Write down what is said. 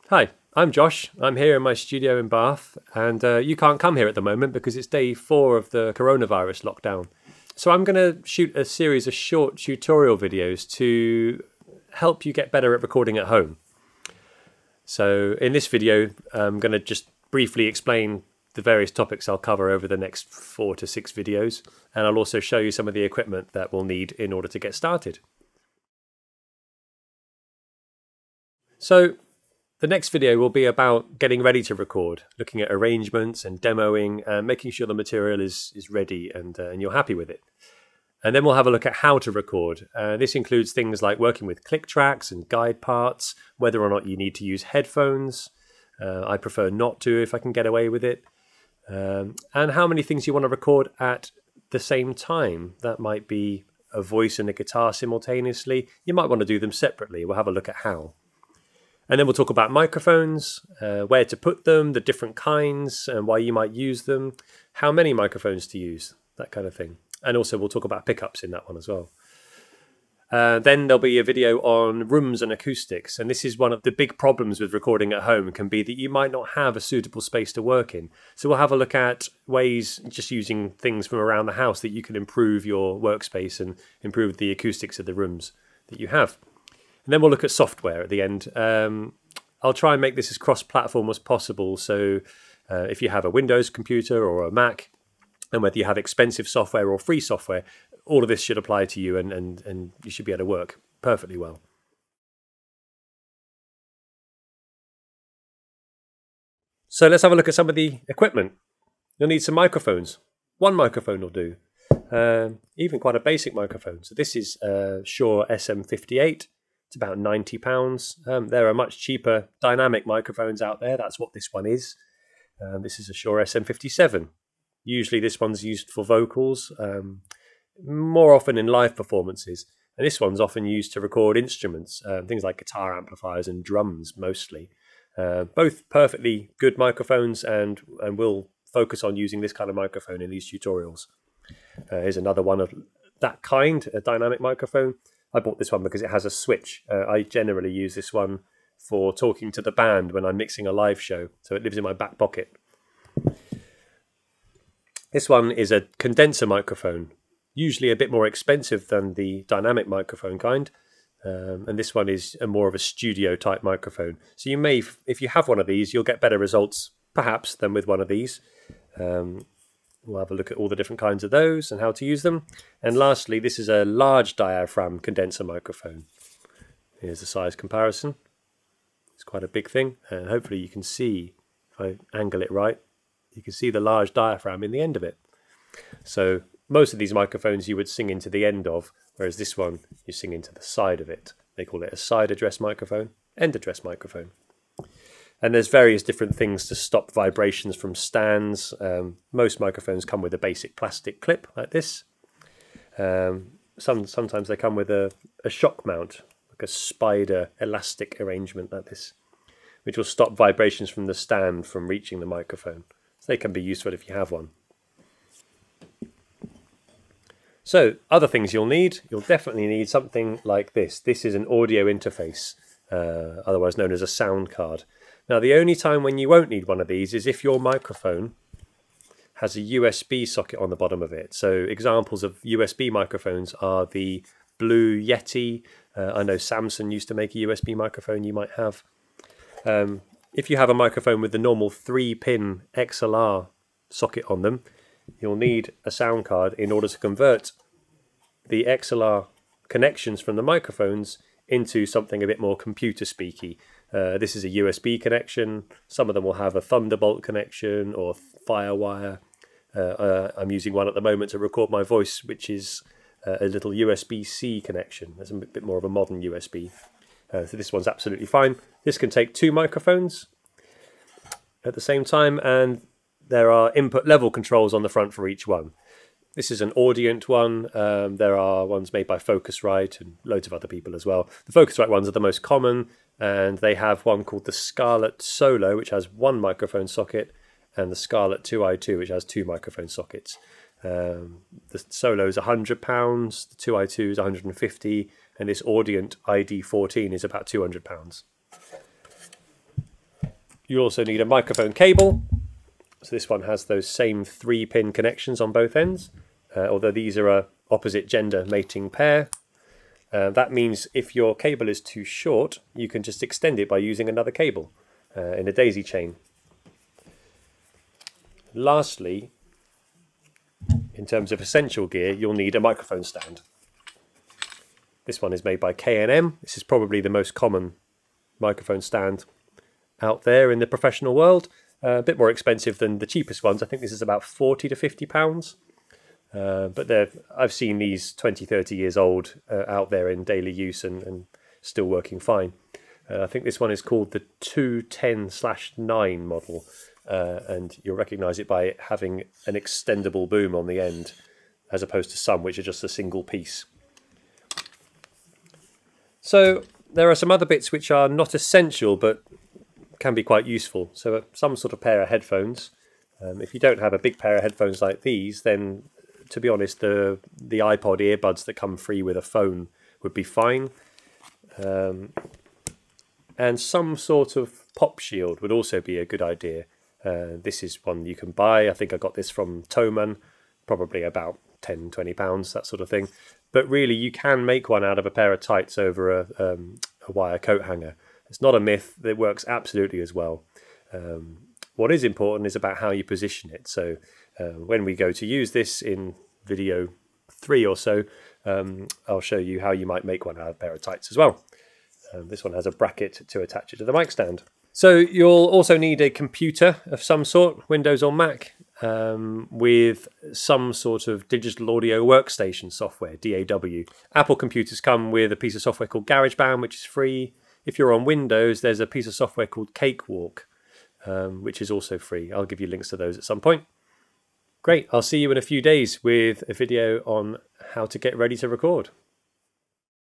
Hi, I'm Josh. I'm here in my studio in Bath, and you can't come here at the moment because it's day 4 of the coronavirus lockdown. So I'm going to shoot a series of short tutorial videos to help you get better at recording at home. So in this video, I'm going to just briefly explain the various topics I'll cover over the next 4 to 6 videos, and I'll also show you some of the equipment that we'll need in order to get started. So the next video will be about getting ready to record, looking at arrangements and demoing and making sure the material is ready and you're happy with it. And then we'll have a look at how to record. This includes things like working with click tracks and guide parts, whether or not you need to use headphones. I prefer not to if I can get away with it. And how many things you want to record at the same time. That might be a voice and a guitar simultaneously. You might want to do them separately. We'll have a look at how. And then we'll talk about microphones, where to put them, the different kinds, and why you might use them, how many microphones to use, that kind of thing. And also we'll talk about pickups in that one as well. Then there'll be a video on rooms and acoustics. And this is one of the big problems with recording at home, can be that you might not have a suitable space to work in. So we'll have a look at ways, just using things from around the house, that you can improve your workspace and improve the acoustics of the rooms that you have. And then we'll look at software at the end. I'll try and make this as cross-platform as possible. So if you have a Windows computer or a Mac, and whether you have expensive software or free software, all of this should apply to you and you should be able to work perfectly well. So let's have a look at some of the equipment. You'll need some microphones. One microphone will do. Even quite a basic microphone. So this is Shure SM58. It's about £90. There are much cheaper dynamic microphones out there. That's what this one is. This is a Shure SM57. Usually this one's used for vocals, more often in live performances. And this one's often used to record instruments, things like guitar amplifiers and drums mostly. Both perfectly good microphones, and we'll focus on using this kind of microphone in these tutorials. Here's another one of that kind, a dynamic microphone. I bought this one because it has a switch. I generally use this one for talking to the band when I'm mixing a live show, so it lives in my back pocket. This one is a condenser microphone, usually a bit more expensive than the dynamic microphone kind, and this one is more of a studio type microphone. So you may, if you have one of these, you'll get better results perhaps than with one of these. We'll have a look at all the different kinds of those and how to use them. And lastly, this is a large diaphragm condenser microphone. Here's the size comparison. It's quite a big thing, and hopefully you can see, if I angle it right, you can see the large diaphragm in the end of it. So most of these microphones you would sing into the end of, whereas this one you sing into the side of it. They call it a side address microphone, end address microphone. And there's various different things to stop vibrations from stands. Most microphones come with a basic plastic clip like this. Sometimes they come with a shock mount, like a spider elastic arrangement like this, which will stop vibrations from the stand from reaching the microphone. So they can be useful if you have one. So other things you'll definitely need something like this. This is an audio interface, otherwise known as a sound card. Now, the only time when you won't need one of these is if your microphone has a USB socket on the bottom of it. So examples of USB microphones are the Blue Yeti. I know Samsung used to make a USB microphone you might have. If you have a microphone with the normal 3-pin XLR socket on them, you'll need a sound card in order to convert the XLR connections from the microphones into something a bit more computer speaky. This is a USB connection. Some of them will have a Thunderbolt connection or Firewire. I'm using one at the moment to record my voice, which is a little USB-C connection. There's a bit more of a modern USB. So this one's absolutely fine. This can take 2 microphones at the same time, and there are input level controls on the front for each one. This is an Audient one. There are ones made by Focusrite and loads of other people as well. The Focusrite ones are the most common, and they have one called the Scarlett Solo, which has 1 microphone socket, and the Scarlett 2i2, which has 2 microphone sockets. The Solo is £100, the 2i2 is £150, and this Audient ID14 is about £200. You also need a microphone cable. So this one has those same 3-pin connections on both ends, although these are a opposite gender mating pair. That means if your cable is too short, you can just extend it by using another cable in a daisy chain. Lastly, in terms of essential gear, you'll need a microphone stand. This one is made by K&M. This is probably the most common microphone stand out there in the professional world. A bit more expensive than the cheapest ones. I think this is about 40 to 50 pounds. But I've seen these 20, 30 years old out there in daily use and still working fine. I think this one is called the 210/9 model, and you'll recognise it by it having an extendable boom on the end, as opposed to some which are just a single piece. So there are some other bits which are not essential but can be quite useful. So some sort of pair of headphones. If you don't have a big pair of headphones like these, then to be honest, the iPod earbuds that come free with a phone would be fine. And some sort of pop shield would also be a good idea. This is one you can buy. I think I got this from Thomann, probably about £10–20, that sort of thing. But really, you can make one out of a pair of tights over a wire coat hanger. It's not a myth. It works absolutely as well. What is important is about how you position it. So when we go to use this in video 3 or so, I'll show you how you might make one out of a pair of tights as well. This one has a bracket to attach it to the mic stand. So you'll also need a computer of some sort, Windows or Mac, with some sort of digital audio workstation software, DAW. Apple computers come with a piece of software called GarageBand, which is free. If you're on Windows, there's a piece of software called Cakewalk, which is also free. I'll give you links to those at some point. Great, I'll see you in a few days with a video on how to get ready to record.